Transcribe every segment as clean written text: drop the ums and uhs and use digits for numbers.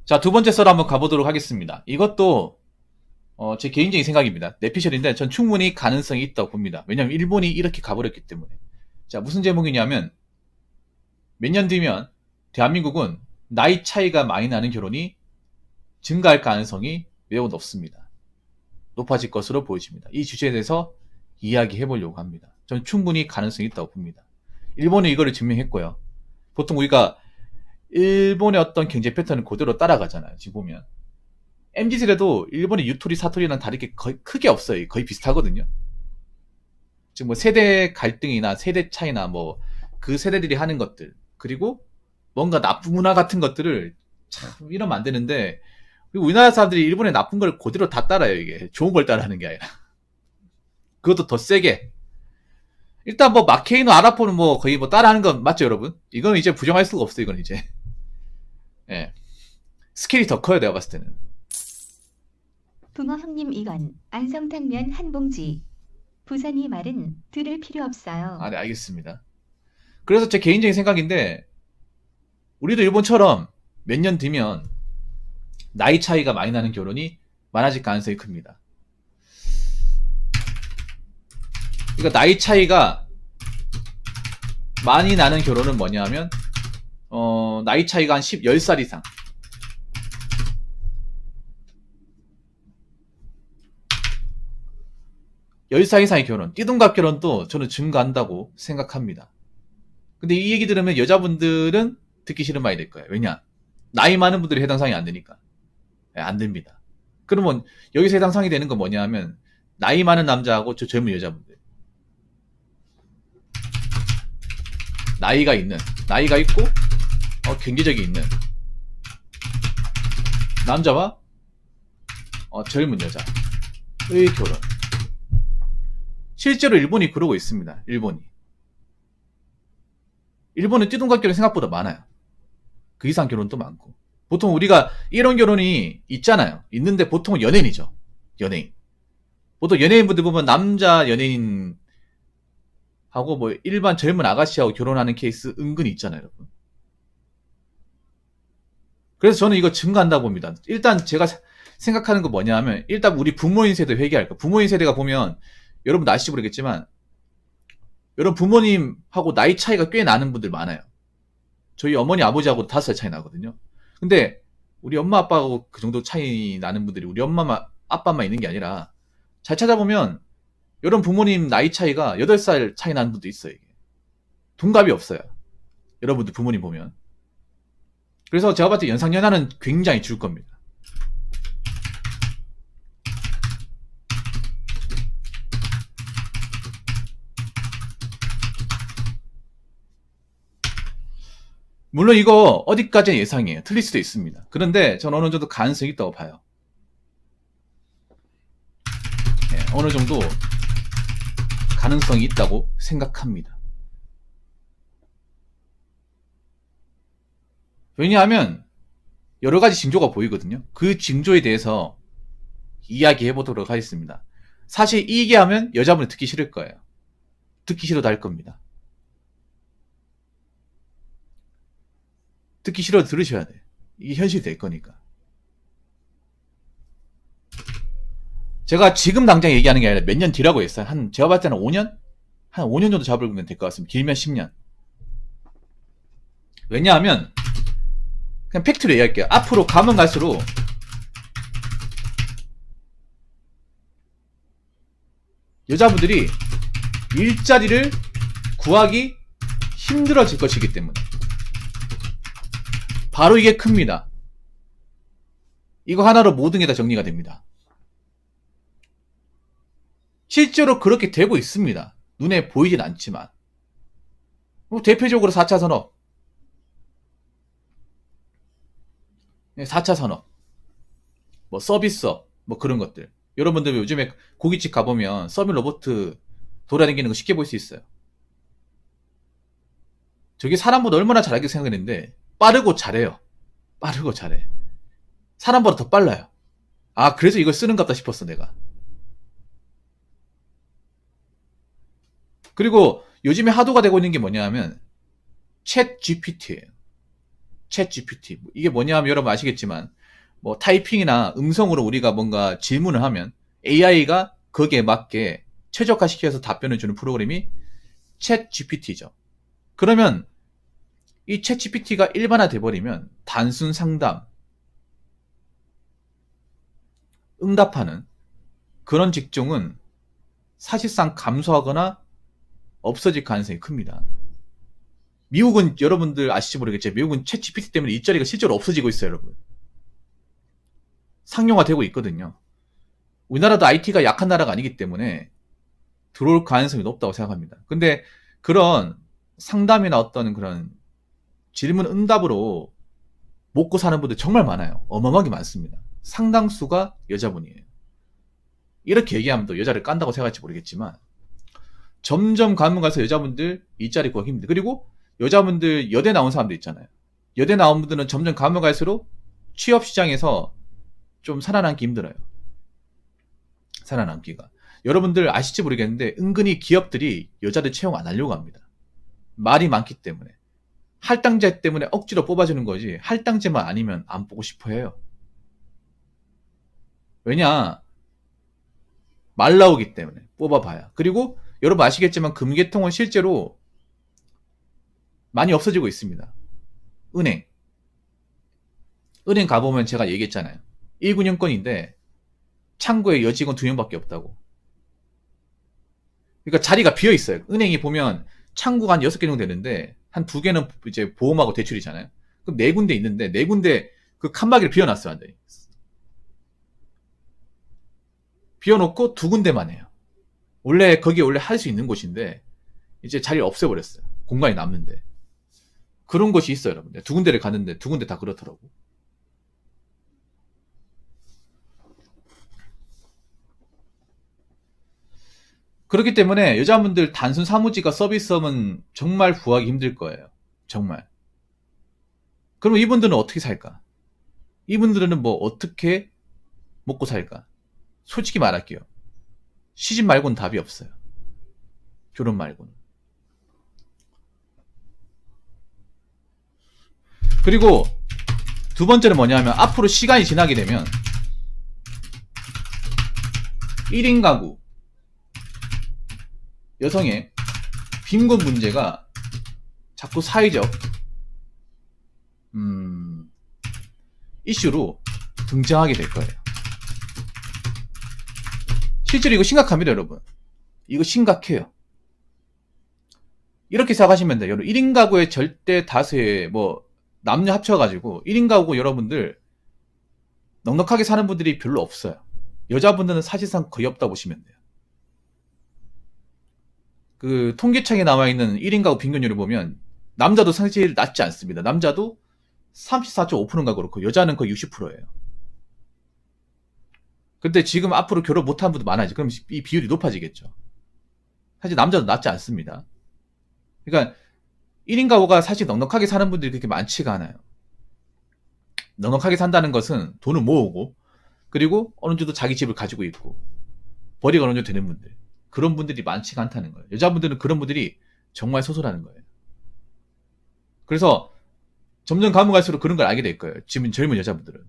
자, 두 번째 썰 한번 가보도록 하겠습니다. 이것도 제 개인적인 생각입니다. 내피셜인데 전 충분히 가능성이 있다고 봅니다. 왜냐하면 일본이 이렇게 가버렸기 때문에. 자, 무슨 제목이냐면 몇 년 뒤면 대한민국은 나이 차이가 많이 나는 결혼이 증가할 가능성이 매우 높습니다. 높아질 것으로 보여집니다. 이 주제에 대해서 이야기해 보려고 합니다. 저는 충분히 가능성이 있다고 봅니다. 일본은 이거를 증명했고요. 보통 우리가 일본의 어떤 경제 패턴을 그대로 따라가잖아요. 지금 보면 MZ세대도 일본의 유토리 사토리랑 다르게 거의 크게 없어요. 거의 비슷하거든요. 지금 뭐 세대 갈등이나 세대 차이나 뭐 그 세대들이 하는 것들, 그리고 뭔가 나쁜 문화 같은 것들을 참 이러면 안 되는데, 우리나라 사람들이 일본의 나쁜 걸 그대로 다 따라요. 이게 좋은 걸 따라하는 게 아니라 그것도 더 세게. 일단 뭐 마케이노 아라포는 뭐 거의 뭐 따라하는 건 맞죠, 여러분? 이거는 이제 부정할 수가 없어. 이건 이제 예. 스케일이 더 커요, 내가 봤을 때는. 붕어 형님 이건 안성탕면 한 봉지. 부산이 말은 들을 필요 없어요. 아, 네, 알겠습니다. 그래서 제 개인적인 생각인데, 우리도 일본처럼 몇 년 뒤면 나이 차이가 많이 나는 결혼이 많아질 가능성이 큽니다. 그러니까 나이 차이가 많이 나는 결혼은 뭐냐 하면 나이 차이가 한 10살 이상, 10살 이상의 결혼, 띠동갑 결혼도 저는 증가한다고 생각합니다. 근데 이 얘기 들으면 여자분들은 듣기 싫은 말이 될 거예요. 왜냐? 나이 많은 분들이 해당 사항이 안 되니까. 안 됩니다. 그러면 여기서 해당 사항이 되는 건 뭐냐 하면 나이 많은 남자하고 저 젊은 여자분들. 나이가 있고 경제적이 있는 남자와 젊은 여자의 결혼. 실제로 일본이 그러고 있습니다. 일본은 띠동갑 결혼 생각보다 많아요. 그 이상 결혼도 많고. 보통 우리가 이런 결혼이 있잖아요. 있는데 보통은 연예인이죠. 연예인. 보통 연예인분들 보면 남자 연예인하고 뭐 일반 젊은 아가씨하고 결혼하는 케이스 은근히 있잖아요, 여러분. 그래서 저는 이거 증가한다고 봅니다. 일단 제가 생각하는 거 뭐냐 하면, 일단 우리 부모님 세대 회개할까. 부모님 세대가 보면, 여러분 아실지 모르겠지만, 여러분 부모님하고 나이 차이가 꽤 나는 분들 많아요. 저희 어머니 아버지하고 5살 차이 나거든요. 근데 우리 엄마 아빠하고 그 정도 차이 나는 분들이 우리 엄마 아빠만 있는 게 아니라, 잘 찾아보면 여러분 부모님 나이 차이가 8살 차이 나는 분도 있어요. 이게. 동갑이 없어요. 여러분들 부모님 보면. 그래서 제가 봤을 때 연상연하는 굉장히 줄 겁니다. 물론 이거 어디까지는 예상이에요. 틀릴 수도 있습니다. 그런데 저는 어느 정도 가능성이 있다고 봐요. 네, 어느 정도 가능성이 있다고 생각합니다. 왜냐하면 여러 가지 징조가 보이거든요. 그 징조에 대해서 이야기해 보도록 하겠습니다. 사실 이 얘기하면 여자분이 듣기 싫을 거예요. 듣기 싫어도 할 겁니다. 듣기 싫어도 들으셔야 돼요. 이게 현실이 될 거니까. 제가 지금 당장 얘기하는 게 아니라 몇 년 뒤라고 했어요. 제가 봤을 때는 5년? 한 5년 정도 잡으면 될 것 같습니다. 길면 10년. 왜냐하면, 그냥 팩트로 얘기할게요. 앞으로 가면 갈수록, 여자분들이 일자리를 구하기 힘들어질 것이기 때문에. 바로 이게 큽니다. 이거 하나로 모든 게 다 정리가 됩니다. 실제로 그렇게 되고 있습니다. 눈에 보이진 않지만. 대표적으로 4차 산업. 4차 산업. 뭐 서비스업. 뭐 그런 것들. 여러분들 요즘에 고깃집 가보면 서빙 로봇 돌아다니는 거 쉽게 볼 수 있어요. 저게 사람보다 얼마나 잘하게 생각했는데 빠르고 잘해요. 빠르고 잘해. 사람보다 더 빨라요. 아, 그래서 이걸 쓰는갑다 싶었어, 내가. 그리고 요즘에 하도가 되고 있는 게 뭐냐 하면 챗 GPT예요. 챗 GPT. 이게 뭐냐 하면 여러분 아시겠지만, 뭐 타이핑이나 음성으로 우리가 뭔가 질문을 하면 AI가 거기에 맞게 최적화시켜서 답변을 주는 프로그램이 챗 GPT죠. 그러면 이 챗 GPT가 일반화돼 버리면 단순 상담, 응답하는 그런 직종은 사실상 감소하거나 없어질 가능성이 큽니다. 미국은 여러분들 아실지 모르겠지만 미국은 챗 GPT 때문에 일자리가 실제로 없어지고 있어요, 여러분. 상용화되고 있거든요. 우리나라도 IT가 약한 나라가 아니기 때문에 들어올 가능성이 높다고 생각합니다. 근데 그런 상담이나 어떤 그런 질문 응답으로 먹고 사는 분들 정말 많아요. 어마어마하게 많습니다. 상당수가 여자분이에요. 이렇게 얘기하면 또 여자를 깐다고 생각할지 모르겠지만 점점 가면 가서 여자분들 일자리 구하기 힘들어요. 그리고 여자분들 여대 나온 사람들 있잖아요. 여대 나온 분들은 점점 가면 갈수록 취업 시장에서 좀 살아남기 힘들어요. 살아남기가. 여러분들 아실지 모르겠는데 은근히 기업들이 여자들 채용 안 하려고 합니다. 말이 많기 때문에. 할당제 때문에 억지로 뽑아주는 거지 할당제만 아니면 안 보고 싶어 해요. 왜냐? 말 나오기 때문에 뽑아봐야. 그리고 여러분 아시겠지만 금계통은 실제로 많이 없어지고 있습니다. 은행 가보면 제가 얘기했잖아요. 1군형권인데 창구에 여직원 2명밖에 없다고. 그러니까 자리가 비어 있어요. 은행이 보면 창구가 한 6개 정도 되는데 한 2개는 이제 보험하고 대출이잖아요. 그럼 4군데 있는데 4군데 그 칸막이를 비워놨어요. 완전히. 비워놓고 2군데만 해요. 원래 거기에 원래 할 수 있는 곳인데 이제 자리를 없애버렸어요. 공간이 남는데. 그런 곳이 있어요, 여러분들. 2군데를 갔는데 2군데 다 그렇더라고. 그렇기 때문에 여자분들 단순 사무직과 서비스업은 정말 구하기 힘들 거예요. 정말. 그럼 이분들은 어떻게 살까? 이분들은 뭐 어떻게 먹고 살까? 솔직히 말할게요. 시집 말고는 답이 없어요. 결혼 말고는. 그리고 두 번째는 뭐냐면 앞으로 시간이 지나게 되면 1인 가구 여성의 빈곤 문제가 자꾸 사회적 이슈로 등장하게 될 거예요. 실제로 이거 심각합니다, 여러분. 이거 심각해요. 이렇게 생각하시면 돼요. 여러분 1인 가구의 절대 다수의 뭐 남녀 합쳐가지고 1인 가구 여러분들 넉넉하게 사는 분들이 별로 없어요. 여자분들은 사실상 거의 없다고 보시면 돼요. 그 통계청에 나와 있는 1인 가구 빈곤율을 보면 남자도 사실 낮지 않습니다. 남자도 34.5%인가 그렇고 여자는 거의 60%예요. 근데 지금 앞으로 결혼 못하는 분도 많아지죠. 그럼 이 비율이 높아지겠죠. 사실 남자도 낮지 않습니다. 그러니까 1인 가구가 사실 넉넉하게 사는 분들이 그렇게 많지가 않아요. 넉넉하게 산다는 것은 돈을 모으고 그리고 어느 정도 자기 집을 가지고 있고 벌이가 어느 정도 되는 분들, 그런 분들이 많지가 않다는 거예요. 여자분들은 그런 분들이 정말 소소라는 거예요. 그래서 점점 가면 갈수록 그런 걸 알게 될 거예요. 지금 젊은 여자분들은.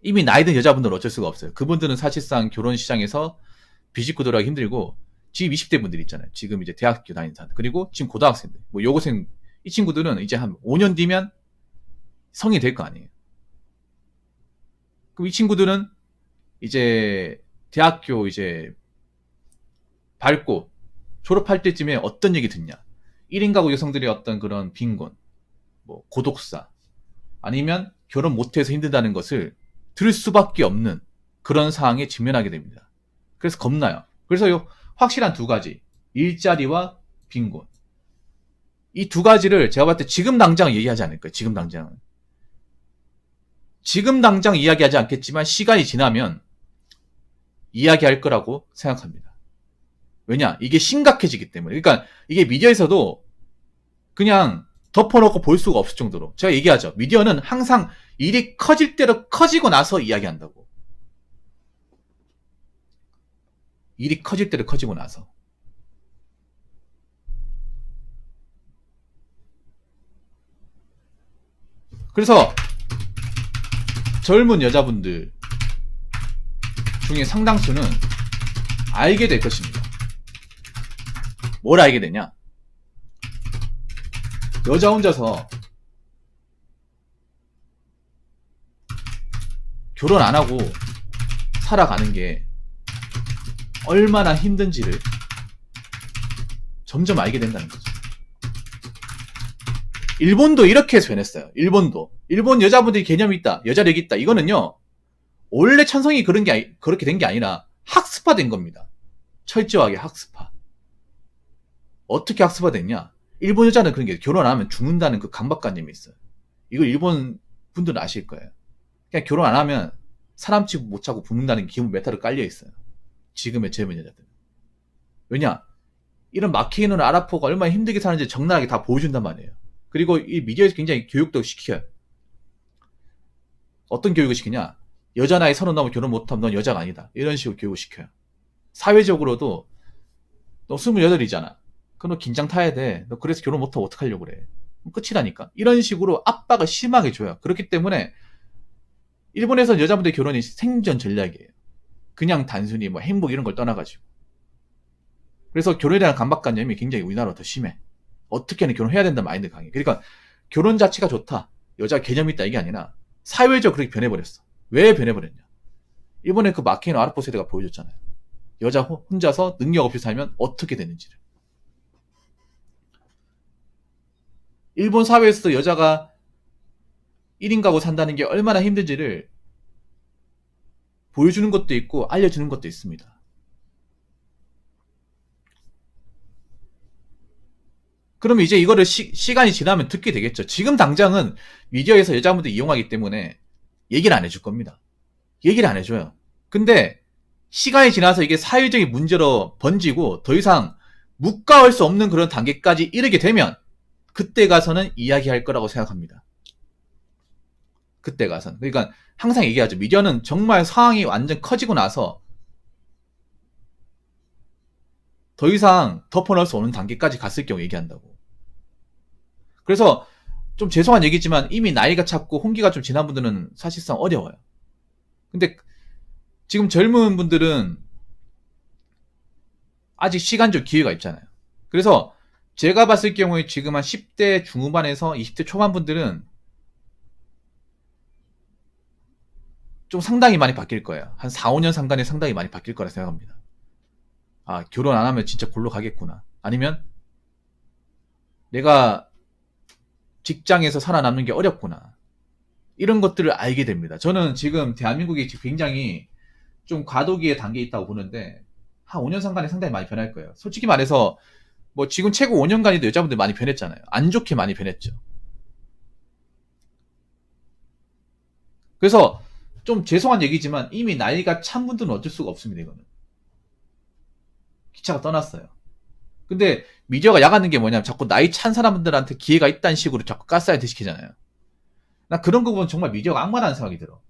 이미 나이 든 여자분들은 어쩔 수가 없어요. 그분들은 사실상 결혼 시장에서 비집고 들어가기 힘들고 지금 20대 분들 있잖아요. 지금 이제 대학교 다니는 사람 그리고 지금 고등학생들, 뭐 여고생, 이 친구들은 이제 한 5년 뒤면 성인이 될 거 아니에요. 그럼 이 친구들은 이제 대학교 이제 밟고 졸업할 때쯤에 어떤 얘기 듣냐? 1인 가구 여성들의 어떤 그런 빈곤, 뭐 고독사, 아니면 결혼 못해서 힘들다는 것을 들을 수밖에 없는 그런 상황에 직면하게 됩니다. 그래서 겁나요. 그래서 요 확실한 두 가지, 일자리와 빈곤. 이 두 가지를 제가 봤을 때 지금 당장 얘기하지 않을 거예요. 지금 당장은. 지금 당장 이야기하지 않겠지만 시간이 지나면 이야기할 거라고 생각합니다. 왜냐? 이게 심각해지기 때문에. 그러니까 이게 미디어에서도 그냥 덮어놓고 볼 수가 없을 정도로. 제가 얘기하죠. 미디어는 항상 일이 커질 대로 커지고 나서 이야기한다고. 일이 커질 대로 커지고 나서. 그래서 젊은 여자분들 중에 상당수는 알게 될 것입니다. 뭘 알게 되냐? 여자 혼자서 결혼 안 하고 살아가는 게 얼마나 힘든지를 점점 알게 된다는 거죠. 일본도 이렇게 해서 변했어요. 일본 여자분들이 개념이 있다, 여자력이 있다. 이거는요, 원래 천성이 그렇게 된 게 아니라 학습화된 겁니다. 철저하게 학습화. 어떻게 학습화됐냐? 일본 여자는 그런 게 결혼 안 하면 죽는다는 그 강박관념이 있어요. 이걸 일본 분들은 아실 거예요. 그냥 결혼 안 하면 사람 치고 못 차고 죽는다는 게 기본 메타로 깔려 있어요. 지금의 젊은 여자들은. 왜냐? 이런 마케이노나 아라포가 얼마나 힘들게 사는지 적나라하게 다 보여준단 말이에요. 그리고 이 미디어에서 굉장히 교육도 시켜요. 어떤 교육을 시키냐? 여자 나이 30 넘으면 결혼 못하면 넌 여자가 아니다. 이런 식으로 교육을 시켜요. 사회적으로도 너 28이잖아. 그럼 너 긴장 타야 돼. 너 그래서 결혼 못하고 어떡하려고 그래. 끝이라니까. 이런 식으로 압박을 심하게 줘요. 그렇기 때문에 일본에서 여자분들 결혼이 생존 전략이에요. 그냥 단순히 뭐 행복 이런 걸 떠나가지고. 그래서 결혼에 대한 강박관념이 굉장히 우리나라로 더 심해. 어떻게 하면 결혼해야 된다는 마인드 강해. 그러니까 결혼 자체가 좋다, 여자 개념이 있다, 이게 아니라 사회적으로 그렇게 변해버렸어. 왜 변해버렸냐? 일본의 그 마케이노 아르포 세대가 보여줬잖아요. 여자 혼자서 능력 없이 살면 어떻게 되는지를. 일본 사회에서도 여자가 1인 가구 산다는 게 얼마나 힘든지를 보여주는 것도 있고 알려주는 것도 있습니다. 그러면 이제 이거를 시간이 지나면 듣게 되겠죠. 지금 당장은 미디어에서 여자분들 이용하기 때문에 얘기를 안 해줄 겁니다. 얘기를 안 해줘요. 근데 시간이 지나서 이게 사회적인 문제로 번지고 더 이상 묵과할 수 없는 그런 단계까지 이르게 되면 그때 가서는 이야기할 거라고 생각합니다. 그때 가서는. 그러니까 항상 얘기하죠. 미디어는 정말 상황이 완전 커지고 나서 더 이상 덮어놓을 수 없는 단계까지 갔을 경우 얘기한다고. 그래서 좀 죄송한 얘기지만 이미 나이가 찼고 홍기가 좀 지난 분들은 사실상 어려워요. 근데 지금 젊은 분들은 아직 시간적 기회가 있잖아요. 그래서 제가 봤을 경우에 지금 한 10대 중후반에서 20대 초반 분들은 좀 상당히 많이 바뀔 거예요. 한 4, 5년 상간에 상당히 많이 바뀔 거라 생각합니다. 아, 결혼 안 하면 진짜 골로 가겠구나. 아니면 내가 직장에서 살아남는 게 어렵구나. 이런 것들을 알게 됩니다. 저는 지금 대한민국이 굉장히 좀 과도기의 단계에 있다고 보는데 한 5년 상간에 상당히 많이 변할 거예요. 솔직히 말해서 뭐 지금 최고 5년간에도 여자분들 많이 변했잖아요. 안 좋게 많이 변했죠. 그래서 좀 죄송한 얘기지만 이미 나이가 찬 분들은 어쩔 수가 없습니다. 이거는 기차가 떠났어요. 근데 미디어가 야가는 게 뭐냐면 자꾸 나이 찬 사람들한테 기회가 있다는 식으로 자꾸 가스라이트 시키잖아요. 나 그런 거 보면 정말 미디어가 악마라는 생각이 들어.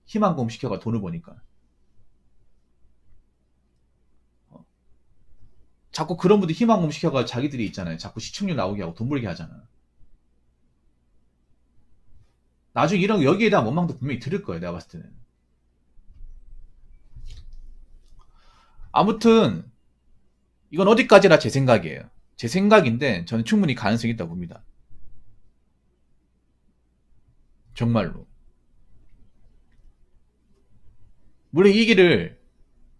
희망고문 시켜가 돈을 버니까. 자꾸 그런 분들 희망고문 시켜가 자기들이 있잖아요. 자꾸 시청률 나오게 하고 돈 벌게 하잖아. 나중에 이런 여기에 대한 원망도 분명히 들을 거예요. 내가 봤을 때는. 아무튼 이건 어디까지나 제 생각이에요. 제 생각인데 저는 충분히 가능성이 있다고 봅니다. 정말로. 물론 이 얘기를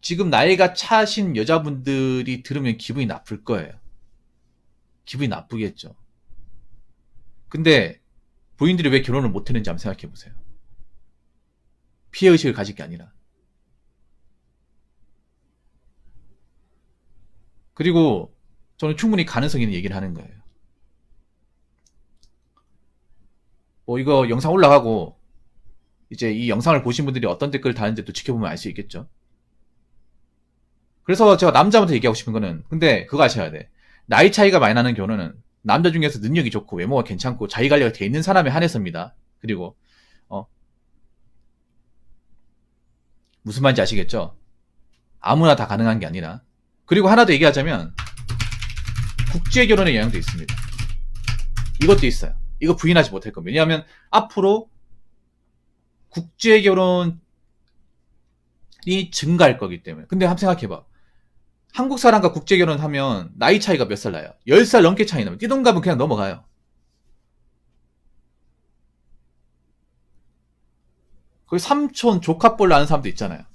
지금 나이가 차신 여자분들이 들으면 기분이 나쁠 거예요. 기분이 나쁘겠죠. 근데 부인들이 왜 결혼을 못했는지 한번 생각해 보세요. 피해의식을 가질 게 아니라. 그리고 저는 충분히 가능성 있는 얘기를 하는 거예요. 뭐 이거 영상 올라가고 이제 이 영상을 보신 분들이 어떤 댓글을 다는지 또 지켜보면 알 수 있겠죠. 그래서 제가 남자한테 얘기하고 싶은 거는, 근데 그거 아셔야 돼. 나이 차이가 많이 나는 경우는 남자 중에서 능력이 좋고 외모가 괜찮고 자기관리가 돼 있는 사람에 한해서입니다. 그리고 무슨 말인지 아시겠죠? 아무나 다 가능한 게 아니라. 그리고 하나 더 얘기하자면 국제결혼의 영향도 있습니다. 이것도 있어요. 이거 부인하지 못할 겁니다. 왜냐하면 앞으로 국제 결혼이 증가할 거기 때문에. 근데 한번 생각해봐. 한국 사람과 국제 결혼하면 나이 차이가 몇 살 나요? 10살 넘게 차이 나면 띠동갑은 그냥 넘어가요. 거기 삼촌, 조카뻘 나는 사람도 있잖아요.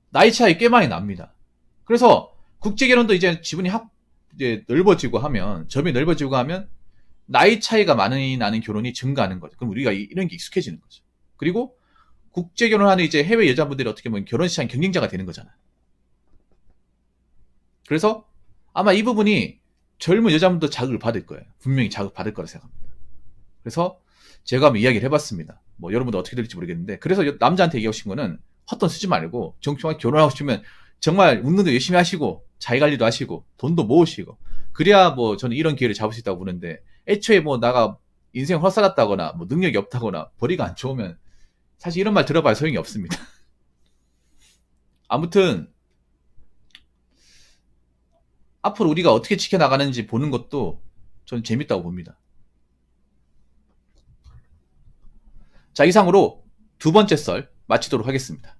나이 차이 꽤 많이 납니다. 그래서 국제 결혼도 이제 지분이 이제 넓어지고 하면, 점이 넓어지고 하면 나이 차이가 많이 나는 결혼이 증가하는 거죠. 그럼 우리가 이런 게 익숙해지는 거죠. 그리고 국제 결혼하는 이제 해외 여자분들이 어떻게 보면 결혼 시장 경쟁자가 되는 거잖아요. 그래서 아마 이 부분이 젊은 여자분도 자극을 받을 거예요. 분명히 자극 받을 거라 생각합니다. 그래서 제가 한번 이야기를 해봤습니다. 뭐 여러분도 어떻게 될지 모르겠는데, 그래서 남자한테 얘기하고 싶은 거는 헛돈 쓰지 말고 정중하게 결혼하고 싶으면 정말 운동도 열심히 하시고 자기 관리도 하시고 돈도 모으시고, 그래야 뭐 저는 이런 기회를 잡을 수 있다고 보는데, 애초에 뭐 나가 인생 헛살았다거나 뭐 능력이 없다거나 벌이가 안 좋으면 사실 이런 말 들어봐야 소용이 없습니다. 아무튼 앞으로 우리가 어떻게 지켜나가는지 보는 것도 저는 재밌다고 봅니다. 자, 이상으로 두 번째 썰 마치도록 하겠습니다.